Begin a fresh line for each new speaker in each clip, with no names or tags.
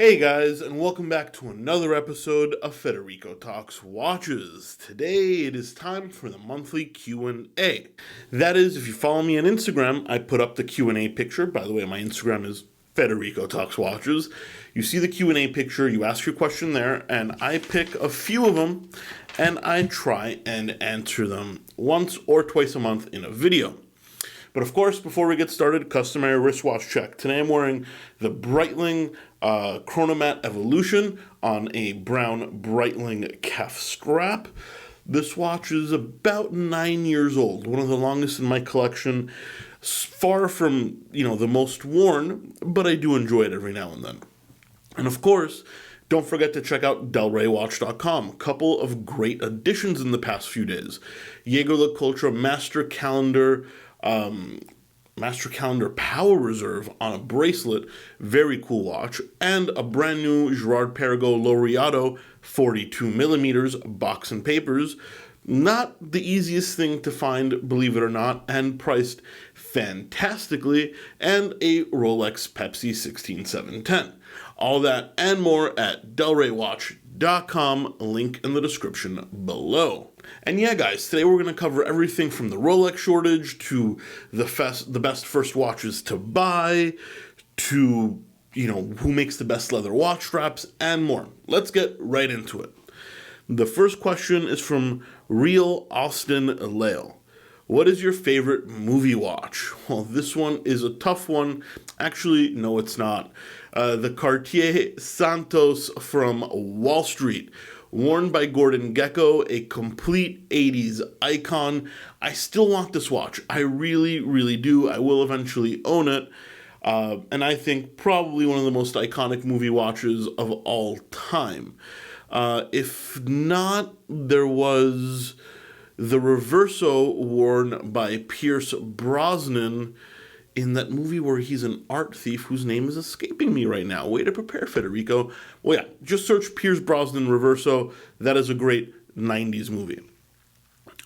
Hey guys, and welcome back to another episode of Federico Talks Watches. Today it is time for the monthly Q&A. That is, if you follow me on Instagram, I put up the Q&A picture. By the way, my Instagram is Federico Talks Watches. You see the Q&A picture, you ask your question there, and I pick a few of them, and I try and answer them once or twice a month in a video. But of course, before we get started, customary wristwatch check. Today I'm wearing the Breitling Chronomat Evolution on a brown Breitling calf strap. This watch is about 9 years old, one of the longest in my collection. Far from, the most worn, but I do enjoy it every now and then. And of course, don't forget to check out delraywatch.com. A couple of great additions in the past few days. Jaeger LeCoultre Master Calendar Power Reserve on a bracelet, very cool watch, and a brand new Girard-Perregaux Laureato 42 millimeters box and papers. Not the easiest thing to find, believe it or not, and priced fantastically, and a Rolex Pepsi 16710. All that and more at delraywatch.com, link in the description below. And yeah, guys, today we're going to cover everything from the Rolex shortage to the best first watches to buy to, who makes the best leather watch straps and more. Let's get right into it. The first question is from Real Austin Lale. What is your favorite movie watch? Well, this one is a tough one. Actually, no, it's not. The Cartier Santos from Wall Street, worn by Gordon Gekko, a complete 80s icon. I still want this watch. I really, really do. I will eventually own it. And I think probably one of the most iconic movie watches of all time. If not, there was the Reverso worn by Pierce Brosnan in that movie where he's an art thief whose name is escaping me right now. Way to prepare, Federico. Well, yeah, just search Pierce Brosnan Reverso. That is a great 90s movie.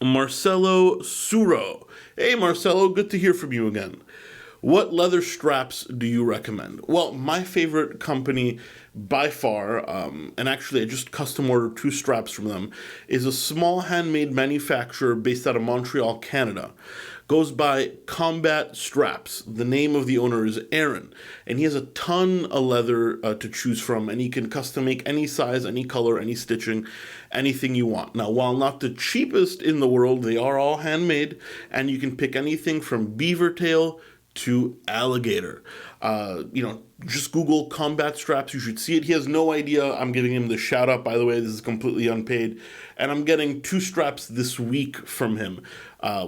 Marcelo Suro. Hey, Marcelo, good to hear from you again. What leather straps do you recommend? Well, my favorite company by far, and actually I just custom ordered 2 straps from them, is a small handmade manufacturer based out of Montreal, Canada. Goes by Combat Straps. The name of the owner is Aaron, and he has a ton of leather to choose from, and he can custom make any size, any color, any stitching, anything you want. Now, while not the cheapest in the world, they are all handmade, and you can pick anything from beaver tail to alligator. Just Google Combat Straps. You should see it. He has no idea I'm giving him the shout out, by the way. This is completely unpaid. And I'm getting 2 straps this week from him,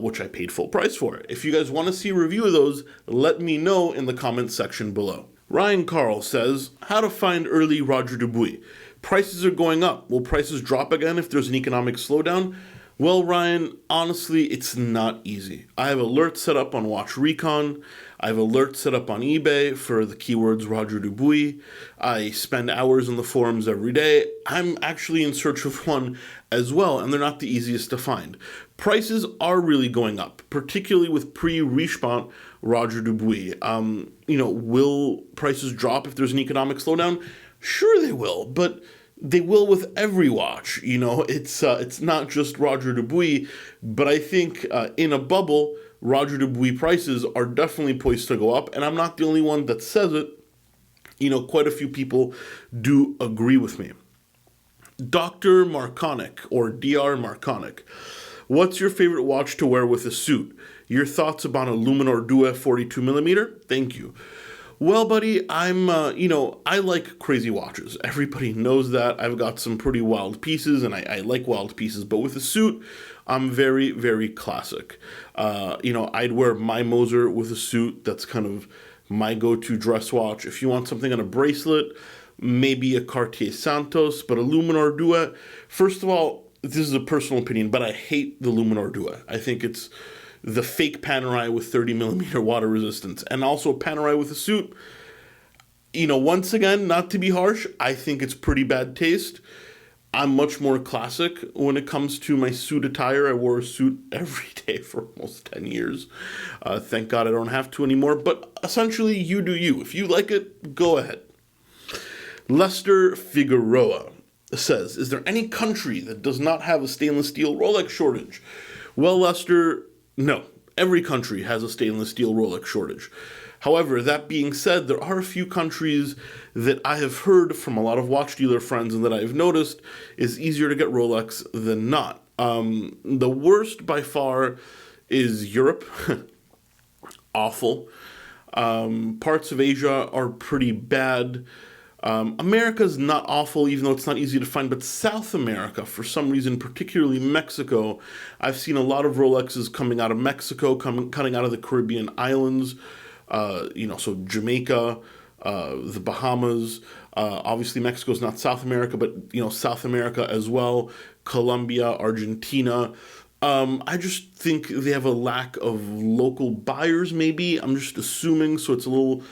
which I paid full price for. If you guys want to see a review of those, let me know in the comments section below. Ryan Carl says, how to find early Roger Dubuis. Prices are going up. Will prices drop again if there's an economic slowdown? Well, Ryan, honestly, it's not easy. I have alerts set up on Watch Recon. I have alerts set up on eBay for the keywords Roger Dubuis. I spend hours on the forums every day. I'm actually in search of one as well, and they're not the easiest to find. Prices are really going up, particularly with pre-Richemont Roger Dubuis. Will prices drop if there's an economic slowdown? Sure they will, but they will with every watch. It's not just Roger Dubuis, but I think in a bubble, Roger Dubuis prices are definitely poised to go up, and I'm not the only one that says it. Quite a few people do agree with me. Dr. Marconic, or Dr. Marconic. What's your favorite watch to wear with a suit? Your thoughts about a Luminor Due 42 millimeter? Thank you. Well, buddy, I like crazy watches. Everybody knows that. I've got some pretty wild pieces, and I like wild pieces. But with a suit, I'm very, very classic. I'd wear my Moser with a suit. That's kind of my go-to dress watch. If you want something on a bracelet, maybe a Cartier Santos, but a Luminor Due. First of all, this is a personal opinion, but I hate the Luminor Due. I think it's the fake Panerai with 30 millimeter water resistance, and also Panerai with a suit. Once again, not to be harsh, I think it's pretty bad taste. I'm much more classic when it comes to my suit attire. I wore a suit every day for almost 10 years. Thank God I don't have to anymore, but essentially you do you. If you like it, go ahead. Lester Figueroa says, is there any country that does not have a stainless steel Rolex shortage? Well, Lester, no. Every country has a stainless steel Rolex shortage. However, that being said, there are a few countries that I have heard from a lot of watch dealer friends and that I've noticed is easier to get Rolex than not. The worst by far is Europe. Awful. Parts of Asia are pretty bad. America's not awful, even though it's not easy to find, but South America, for some reason, particularly Mexico, I've seen a lot of Rolexes coming out of Mexico, coming out of the Caribbean islands, so Jamaica, the Bahamas. Obviously, Mexico's not South America, but, South America as well, Colombia, Argentina. I just think they have a lack of local buyers, maybe. I'm just assuming, so it's a little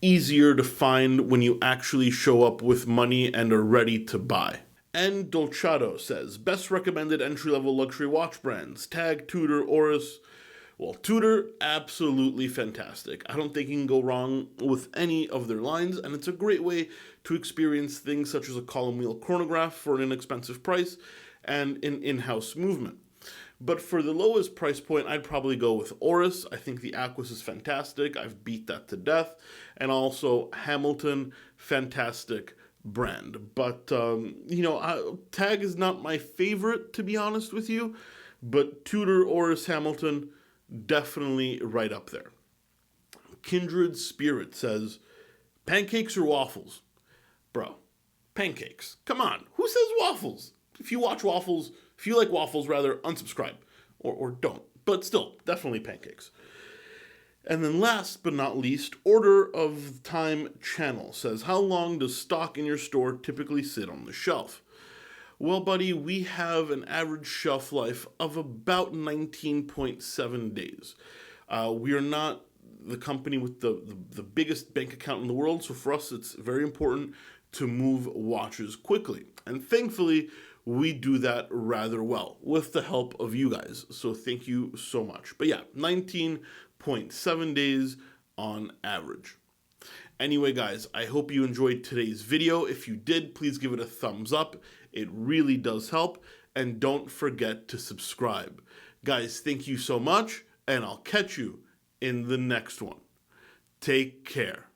easier to find when you actually show up with money and are ready to buy. And Dolciato says, best recommended entry-level luxury watch brands, Tag, Tudor, Oris. Well, Tudor, absolutely fantastic. I don't think you can go wrong with any of their lines, and it's a great way to experience things such as a column wheel chronograph for an inexpensive price and an in-house movement. But for the lowest price point, I'd probably go with Oris. I think the Aquis is fantastic. I've beat that to death. And also Hamilton, fantastic brand. But, Tag is not my favorite, to be honest with you. But Tudor, Oris, Hamilton, definitely right up there. Kindred Spirit says, pancakes or waffles? Bro, pancakes. Come on. Who says waffles? If you like waffles, unsubscribe or don't. But still, definitely pancakes. And then last but not least, Order of Time Channel says, how long does stock in your store typically sit on the shelf? Well, buddy, we have an average shelf life of about 19.7 days. We are not the company with the biggest bank account in the world, so for us it's very important to move watches quickly. And thankfully, we do that rather well with the help of you guys. So thank you so much. But yeah, 19.7 days on average. Anyway, guys, I hope you enjoyed today's video. If you did, please give it a thumbs up. It really does help. And don't forget to subscribe. Guys, thank you so much, and I'll catch you in the next one. Take care.